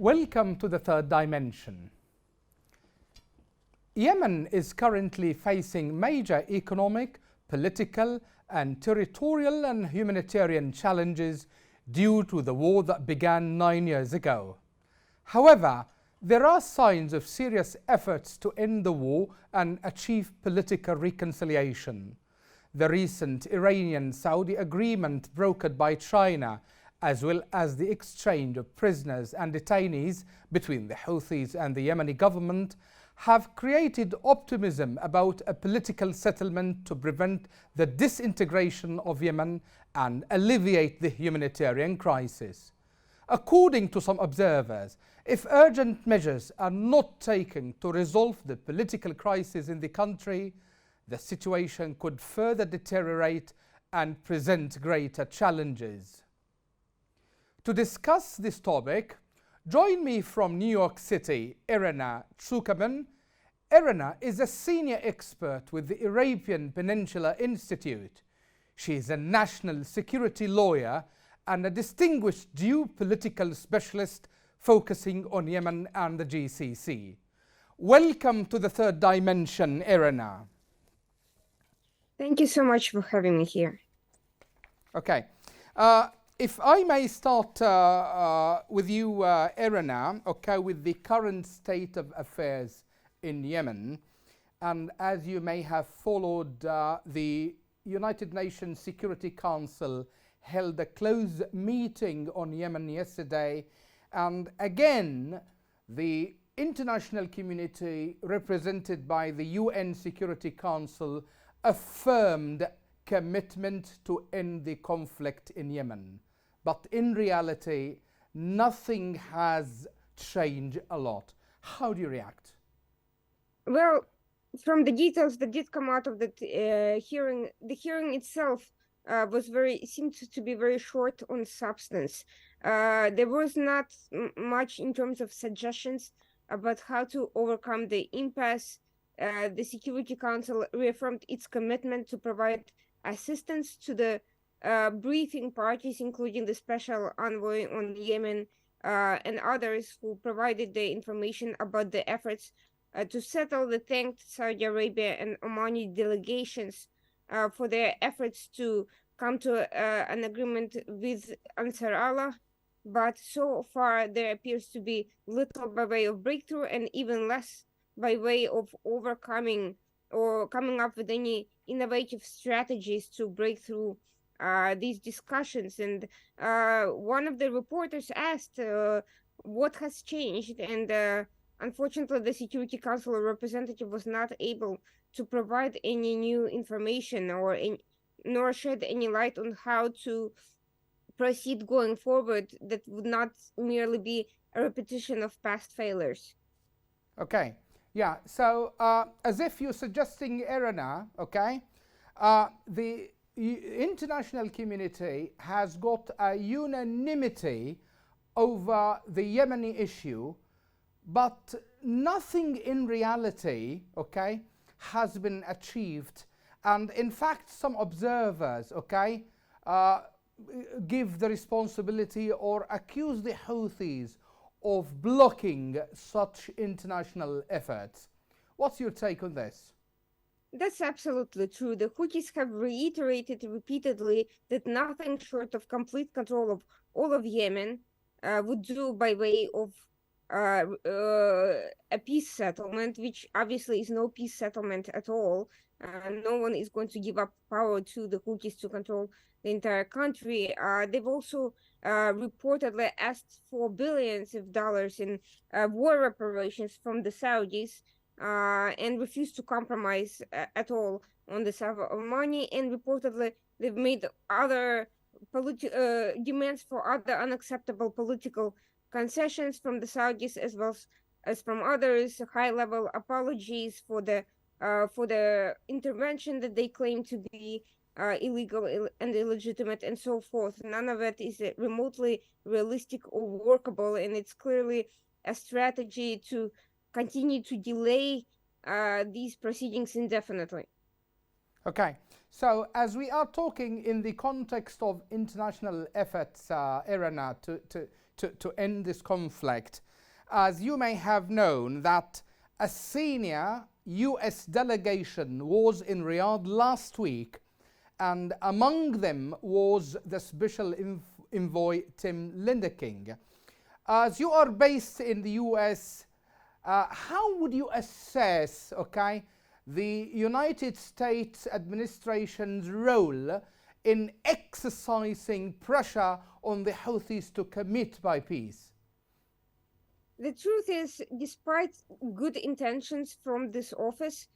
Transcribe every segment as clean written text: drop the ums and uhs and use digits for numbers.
Welcome to the third dimension. Yemen is currently facing major economic, political, and territorial and humanitarian challenges due to the war that began 9 years ago. However, there are signs of serious efforts to end the war and achieve political reconciliation. The recent Iranian-Saudi agreement brokered by China, as well as the exchange of prisoners and detainees between the Houthis and the Yemeni government, have created optimism about a political settlement to prevent the disintegration of Yemen and alleviate the humanitarian crisis. According to some observers, if urgent measures are not taken to resolve the political crisis in the country, the situation could further deteriorate and present greater challenges. To discuss this topic, join me from New York City, Irina Tsukaman. Irina is a senior expert with the Arabian Peninsula Institute. She is a national security lawyer and a distinguished geopolitical specialist focusing on Yemen and the GCC. Welcome to the third dimension, Irina. Thank you so much for having me here. Okay. If I may start with you, Irina, okay, with the current state of affairs in Yemen. And as you may have followed, the United Nations Security Council held a closed meeting on Yemen yesterday. And again, the international community represented by the UN Security Council affirmed commitment to end the conflict in Yemen. But in reality, nothing has changed a lot. How do you react? Well, from the details that did come out of the hearing, the hearing itself seemed to be very short on substance. There was not much in terms of suggestions about how to overcome the impasse. The Security Council reaffirmed its commitment to provide assistance to the briefing parties, including the Special Envoy on Yemen and others who provided the information about the efforts to settle the thanked Saudi Arabia and Omani delegations for their efforts to come to an agreement with Ansar Allah. But so far, there appears to be little by way of breakthrough and even less by way of overcoming or coming up with any innovative strategies to break through these discussions. And one of the reporters asked what has changed, and unfortunately, the Security Council representative was not able to provide any new information nor shed any light on how to proceed going forward that would not merely be a repetition of past failures. Okay. Yeah. So, as if you're suggesting, Irina, okay, the international community has got a unanimity over the Yemeni issue, but nothing in reality, okay, has been achieved. And in fact, some observers, okay, give the responsibility or accuse the Houthis of blocking such international efforts. What's your take on this? That's absolutely true. The Houthis have reiterated repeatedly that nothing short of complete control of all of Yemen would do by way of a peace settlement, which obviously is no peace settlement at all. No one is going to give up power to the Houthis to control the entire country. They've also reportedly asked for billions of dollars in war reparations from the Saudis and refused to compromise at all on the side of money. And reportedly, they've made other demands for other unacceptable political concessions from the Saudis as well as from others, high-level apologies for the intervention that they claim to be illegal and illegitimate and so forth. None of it is remotely realistic or workable, and it's clearly a strategy to continue to delay these proceedings indefinitely. Okay, so as we are talking in the context of international efforts, Irina, to end this conflict, as you may have known, that a senior US delegation was in Riyadh last week, and among them was the special envoy Tim Lindeking. As you are based in the US, how would you assess, okay, the United States administration's role in exercising pressure on the Houthis to commit by peace? The truth is, despite good intentions from this office,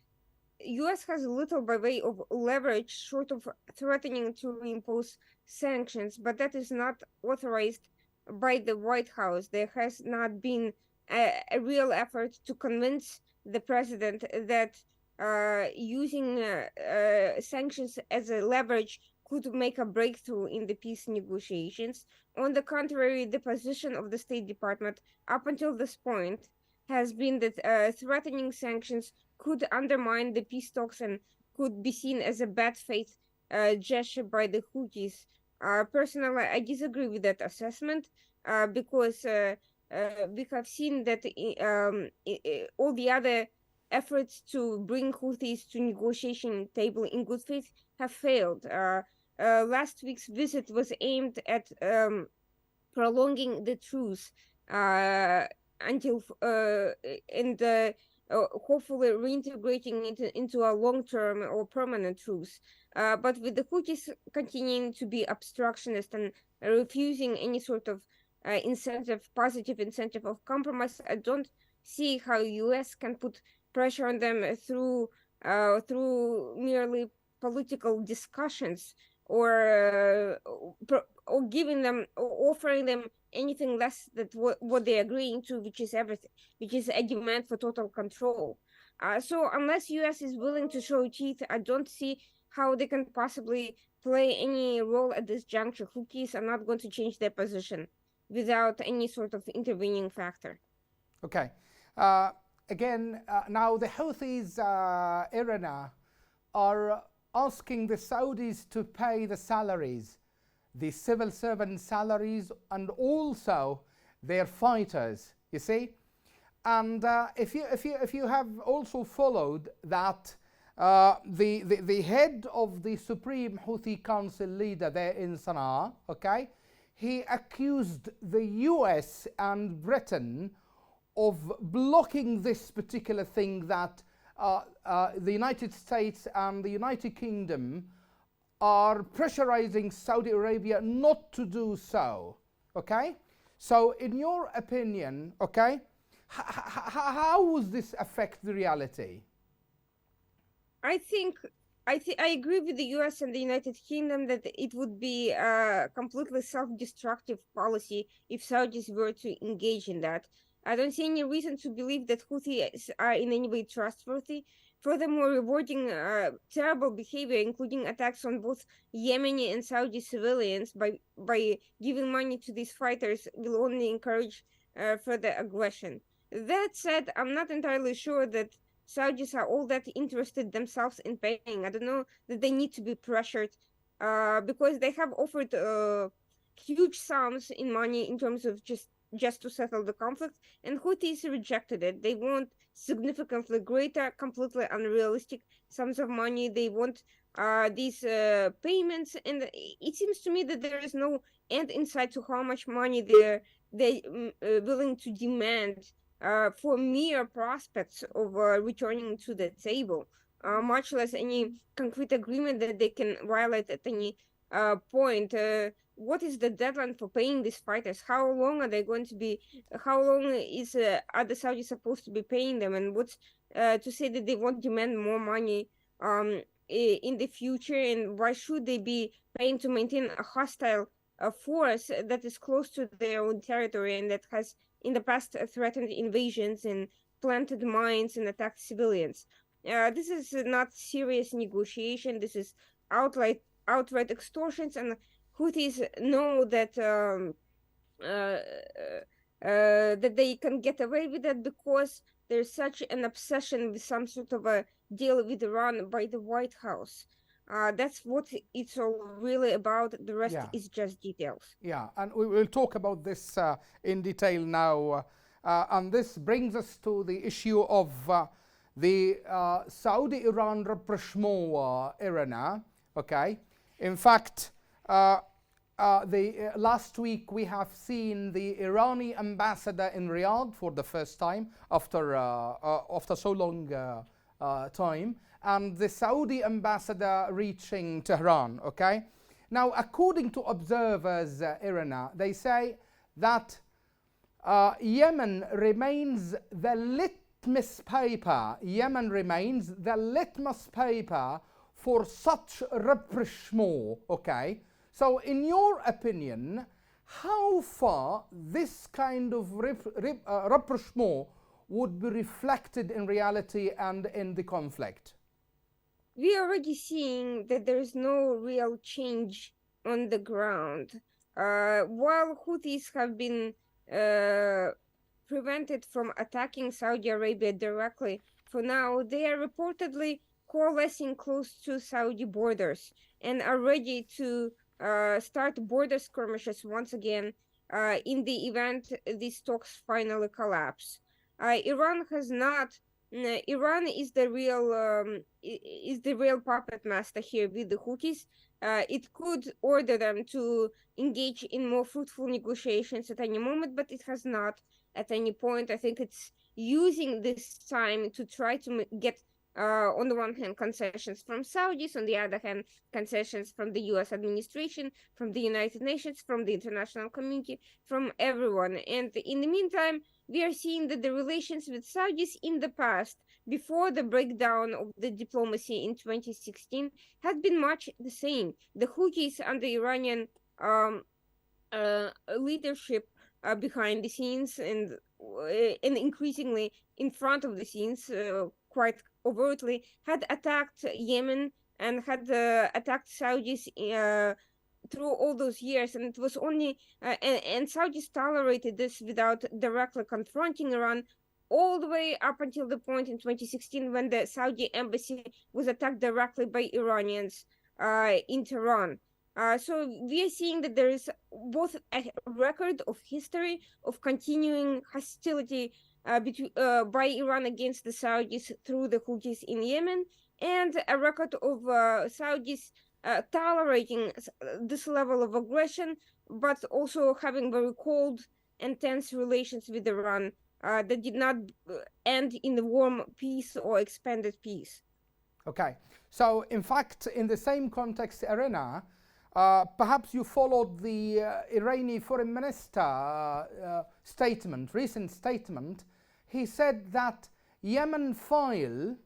US has little by way of leverage short of threatening to reimpose sanctions, but that is not authorized by the White House. There has not been a real effort to convince the president that using sanctions as a leverage could make a breakthrough in the peace negotiations. On the contrary, the position of the State Department up until this point has been that threatening sanctions could undermine the peace talks and could be seen as a bad faith gesture by the Houthis. Personally, I disagree with that assessment because we have seen that all the other efforts to bring Houthis to negotiation table in good faith have failed. Last week's visit was aimed at prolonging the truce until and hopefully reintegrating it into a long-term or permanent truce. But with the Houthis continuing to be obstructionist and refusing any sort of positive incentive of compromise, I don't see how U.S. can put pressure on them through merely political discussions or giving them or offering them anything less than what they're agreeing to, which is everything, which is a demand for total control. So unless U.S. is willing to show teeth, I don't see how they can possibly play any role at this juncture. Houthis are not going to change their position without any sort of intervening factor. Okay. Again, now the Houthis, Irina, are asking the Saudis to pay the salaries, the civil servant salaries, and also their fighters, you see. And if you have also followed that, the head of the Supreme Houthi Council leader there in Sana'a, okay, he accused the US and Britain of blocking this particular thing, that the United States and the United Kingdom are pressurizing Saudi Arabia not to do so, okay? So in your opinion, okay, how would this affect the reality? I agree with the US and the United Kingdom that it would be a completely self-destructive policy if Saudis were to engage in that. I don't see any reason to believe that Houthis are in any way trustworthy. Furthermore, rewarding terrible behavior, including attacks on both Yemeni and Saudi civilians by giving money to these fighters, will only encourage further aggression. That said, I'm not entirely sure that Saudis are all that interested themselves in paying. I don't know that they need to be pressured because they have offered huge sums in money in terms of just to settle the conflict, and Houthis rejected it. They want significantly greater, completely unrealistic sums of money. They want these payments, and it seems to me that there is no end in sight to how much money they're willing to demand for mere prospects of returning to the table, much less any concrete agreement that they can violate at any point. What is the deadline for paying these fighters? How long are they going to be? How long are the Saudis supposed to be paying them? And what's to say that they won't demand more money in the future? And why should they be paying to maintain a hostile force that is close to their own territory and that has in the past threatened invasions and planted mines and attacked civilians? This is not serious negotiation. This is outright extortions, and Houthis know that that they can get away with it because there's such an obsession with some sort of a deal with Iran by the White House. That's what it's all really about. The rest is just details. Yeah, and we will talk about this in detail now And this brings us to the issue of the Saudi-Iran rapprochement, Irina. Okay. In fact, last week we have seen the Iranian ambassador in Riyadh for the first time after so long time, and the Saudi ambassador reaching Tehran. Okay. Now, according to observers, Irina, they say that Yemen remains the litmus paper. Yemen remains the litmus paper for such rapprochement. Okay. So, in your opinion, how far this kind of rapprochement would be reflected in reality and in the conflict? We are already seeing that there is no real change on the ground. While Houthis have been prevented from attacking Saudi Arabia directly, for now they are reportedly coalescing close to Saudi borders and are ready to start border skirmishes once again in the event these talks finally collapse. Iran has not. Iran is the real puppet master here with the Houthis. It could order them to engage in more fruitful negotiations at any moment, but it has not at any point. I think it's using this time to try to get, on the one hand, concessions from Saudis, on the other hand, concessions from the US administration, from the United Nations, from the international community, from everyone. And in the meantime, we are seeing that the relations with Saudis in the past, before the breakdown of the diplomacy in 2016, had been much the same. The Houthis under Iranian leadership behind the scenes and increasingly in front of the scenes, quite overtly, had attacked Yemen and had attacked Saudis through all those years, and it was only and Saudis tolerated this without directly confronting Iran, all the way up until the point in 2016 when the Saudi embassy was attacked directly by Iranians in Tehran. So we are seeing that there is both a record of history of continuing hostility by Iran against the Saudis through the Houthis in Yemen, and a record of Saudis tolerating this level of aggression, but also having very cold and tense relations with Iran that did not end in the warm peace or expanded peace. Okay, so in fact, in the same context, Irina, perhaps you followed the Iranian foreign minister recent statement. He said that Yemen file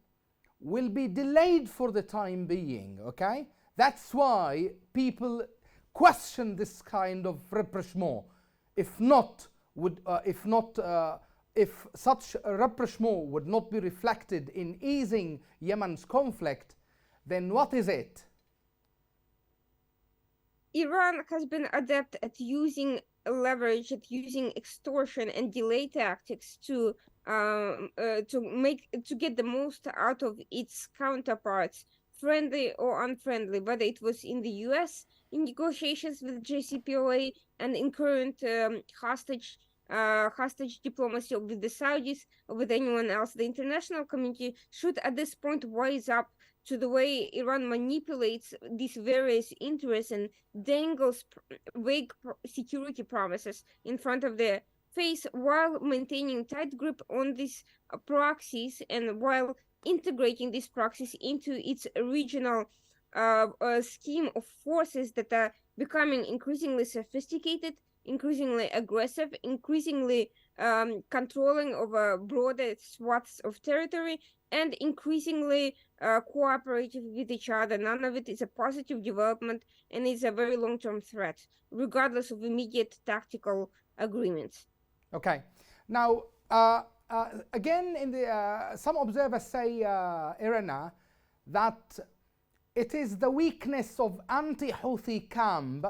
will be delayed for the time being. Okay, that's why people question this kind of rapprochement. If such a rapprochement would not be reflected in easing Yemen's conflict, then what is it? Iran has been adept at using leverage, at using extortion and delay tactics to get the most out of its counterparts, friendly or unfriendly, whether it was in the US in negotiations with JCPOA and in current hostage diplomacy with the Saudis or with anyone else. The international community should at this point wise up to the way Iran manipulates these various interests and dangles vague security promises in front of their face while maintaining tight grip on these proxies and while integrating these proxies into its regional scheme of forces that are becoming increasingly sophisticated, increasingly aggressive, increasingly controlling over broader swaths of territory, and increasingly cooperative with each other. None of it is a positive development and is a very long-term threat, regardless of immediate tactical agreements. Okay. Now, again, in the some observers say, Irina, that it is the weakness of anti-Houthi camp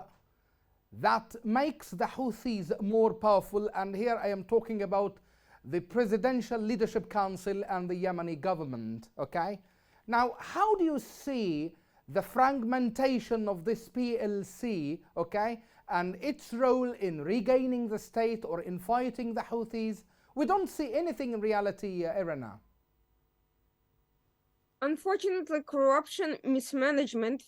that makes the Houthis more powerful, and here I am talking about the Presidential Leadership Council and the Yemeni government. Okay. Now, how do you see the fragmentation of this PLC, okay, and its role in regaining the state or in fighting the Houthis? we don't see anything in reality, Irina. Unfortunately, corruption, mismanagement,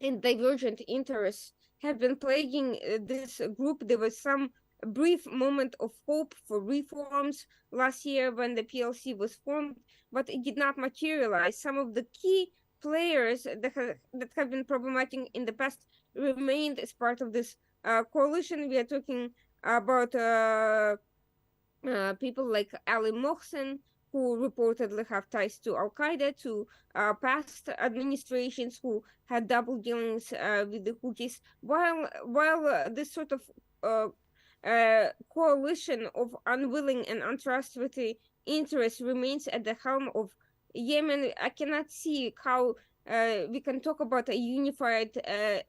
and divergent interests have been plaguing this group. There was some brief moment of hope for reforms last year when the PLC was formed, but it did not materialize. Some of the key players that have been problematic in the past remained as part of this coalition. We are talking about people like Ali Mohsen, who reportedly have ties to Al Qaeda, to past administrations who had double dealings with the Houthis. While this sort of coalition of unwilling and untrustworthy interests remains at the helm of Yemen, I cannot see how we can talk about a unified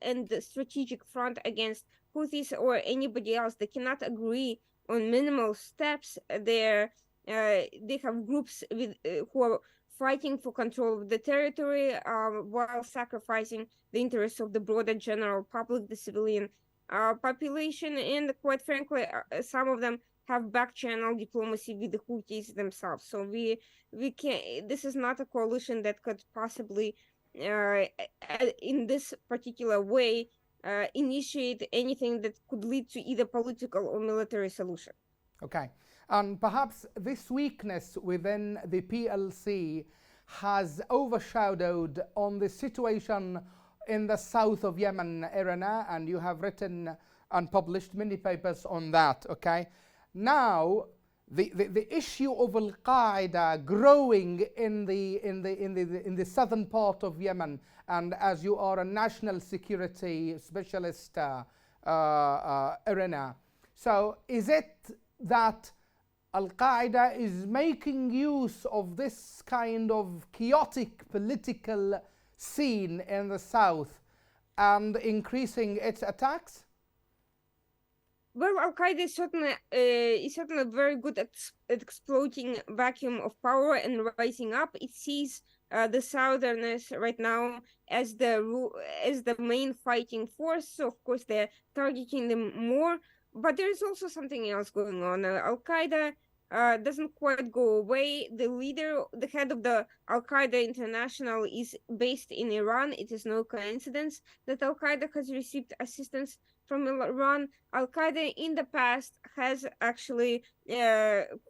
and strategic front against Houthis or anybody else. They cannot agree on minimal steps. They have groups who are fighting for control of the territory while sacrificing the interests of the broader general public, the civilian population, and quite frankly, some of them have back-channel diplomacy with the Houthis themselves. So we can. This is not a coalition that could possibly, in this particular way, initiate anything that could lead to either political or military solution. Okay. And perhaps this weakness within the PLC has overshadowed on the situation in the south of Yemen, Irina, and you have written and published many papers on that. Okay. Now, the issue of Al Qaeda growing in the southern part of Yemen, and as you are a national security specialist, Irina, so is it that Al Qaeda is making use of this kind of chaotic political scene in the south and increasing its attacks? Well, Al Qaeda is certainly very good at exploiting vacuum of power and rising up. It sees the Southerners right now as the main fighting force. So of course they're targeting them more. But there is also something else going on. Al Qaeda doesn't quite go away. The head of the Al Qaeda International is based in Iran. It is no coincidence that Al Qaeda has received assistance from Iran. Al Qaeda in the past has actually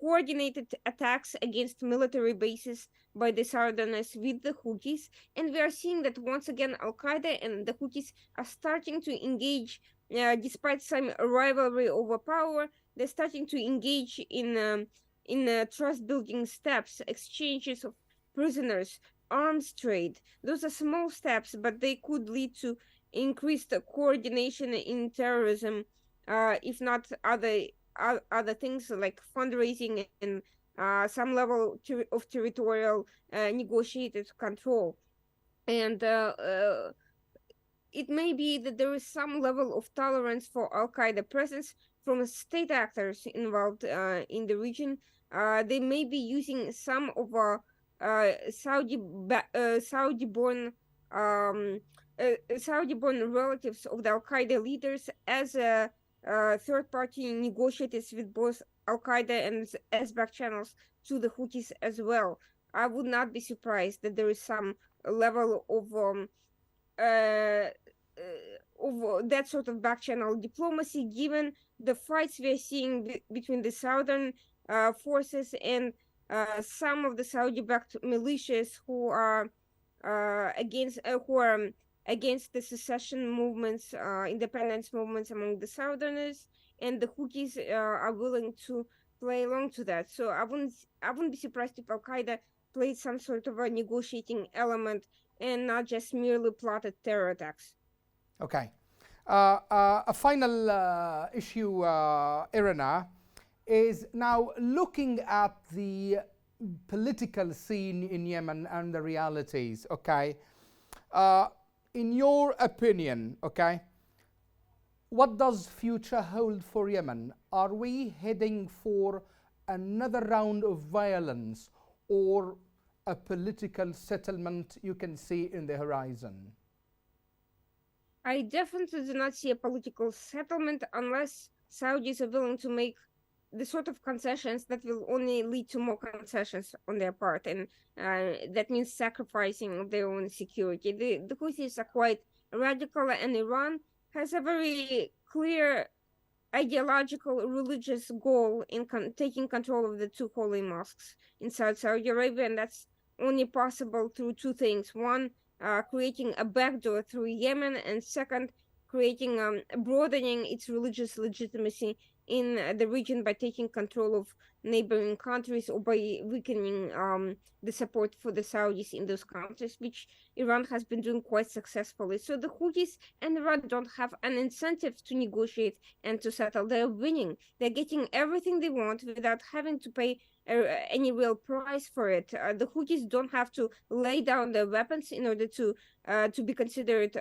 coordinated attacks against military bases by the Southerners with the Houthis. And we are seeing that once again Al Qaeda and the Houthis are starting to engage. Despite some rivalry over power, they're starting to engage in trust-building steps, exchanges of prisoners, arms trade. Those are small steps, but they could lead to increased coordination in terrorism, if not other things like fundraising and some level of territorial negotiated control. And it may be that there is some level of tolerance for Al Qaeda presence from state actors involved in the region. They may be using some of Saudi-born relatives of the Al Qaeda leaders as third-party negotiators with both Al Qaeda and as back channels to the Houthis as well. I would not be surprised that there is some level of that sort of back-channel diplomacy, given the fights we are seeing between the southern forces and some of the Saudi-backed militias who are against the secession movements, independence movements among the Southerners, and the Houthis are willing to play along to that. So I wouldn't be surprised if Al Qaeda played some sort of a negotiating element and not just merely plotted terror attacks. Okay. A final issue, Irina, is now looking at the political scene in Yemen and the realities, okay? In your opinion, okay, what does future hold for Yemen? Are we heading for another round of violence or a political settlement you can see in the horizon? I definitely do not see a political settlement unless Saudis are willing to make the sort of concessions that will only lead to more concessions on their part, and that means sacrificing of their own security. The Houthis are quite radical, and Iran has a very clear ideological religious goal in taking control of the two holy mosques in Saudi Arabia, and that's only possible through two things. One, creating a backdoor through Yemen, and second, creating broadening its religious legitimacy in the region by taking control of neighboring countries, or by weakening the support for the Saudis in those countries, which Iran has been doing quite successfully. So the Houthis and Iran don't have an incentive to negotiate and to settle. They're winning. They're getting everything they want without having to pay any real price for it. The Houthis don't have to lay down their weapons in order to be considered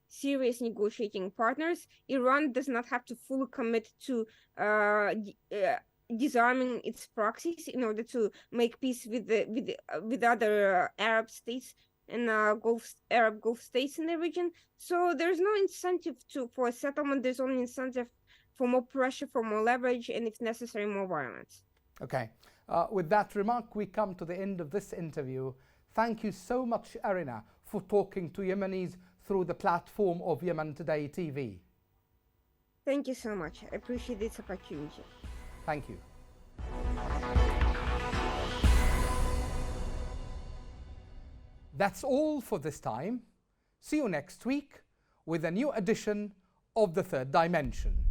serious negotiating partners. Iran does not have to fully commit to disarming its proxies in order to make peace with other Arab states and Arab Gulf states in the region. So there's no incentive for a settlement. There's only incentive for more pressure, for more leverage, and if necessary, more violence. Okay. With that remark, we come to the end of this interview. Thank you so much, Irina, for talking to Yemenis through the platform of Yemen Today TV. Thank you so much. I appreciate this opportunity. Thank you. That's all for this time. See you next week with a new edition of The Third Dimension.